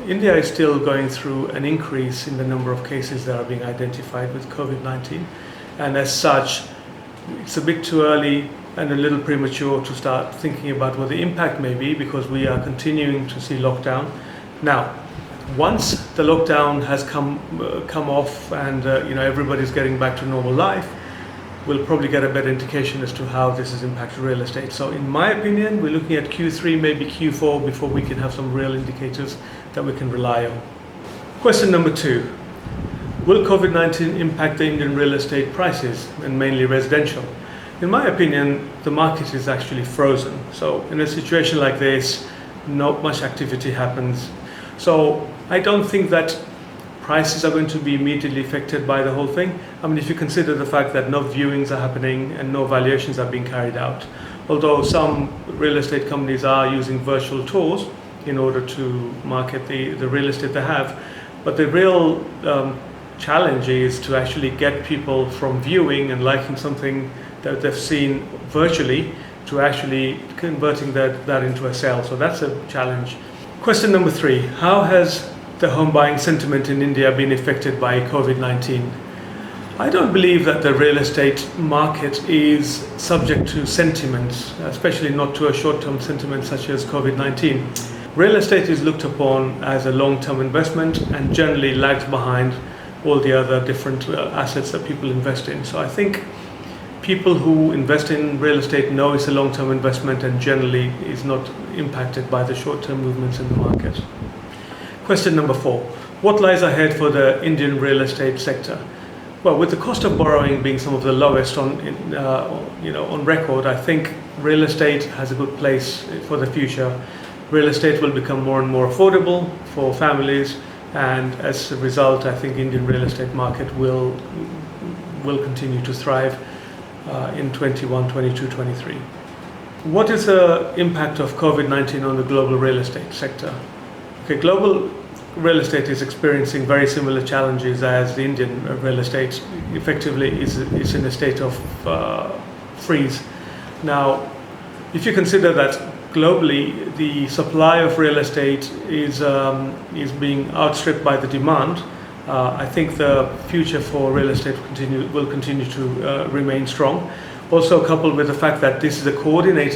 India is still going through an increase in the number of cases that are being identified with COVID-19, and as such, it's a bit too early and a little premature to start thinking about what the impact may be, because we are continuing to see lockdown. Now, once the lockdown has come off and everybody's getting back to normal life, we'll probably get a better indication as to how this has impacted real estate. So in my opinion, we're looking at Q3, maybe Q4, before we can have some real indicators that we can rely on. Question number 2. Will COVID-19 impact the Indian real estate prices, and mainly residential? In my opinion, the market is actually frozen. So in a situation like this, not much activity happens. So I don't think that prices are going to be immediately affected by the whole thing. I mean, if you consider the fact that no viewings are happening and no valuations are being carried out, although some real estate companies are using virtual tours in order to market the real estate they have, but the real challenge is to actually get people from viewing and liking something that they've seen virtually to actually converting that into a sale. So that's a challenge. Question number 3. How has the home buying sentiment in India been affected by COVID-19? I don't believe that the real estate market is subject to sentiments, especially not to a short-term sentiment such as COVID-19. Real estate is looked upon as a long-term investment and generally lags behind all the other different assets that people invest in. So I think people who invest in real estate know it's a long-term investment and generally is not impacted by the short-term movements in the market. Question number 4. What lies ahead for the Indian real estate sector? Well, with the cost of borrowing being some of the lowest on record, I think real estate has a good place for the future. Real estate will become more and more affordable for families, and as a result, I think Indian real estate market will continue to thrive in 21, 22, 23. What is the impact of COVID-19 on the global real estate sector? Okay, global real estate is experiencing very similar challenges as the Indian real estate. Effectively is in a state of freeze. Now, if you consider that globally the supply of real estate is being outstripped by the demand, I think the future for real estate will continue to remain strong. Also coupled with the fact that this is a coordinated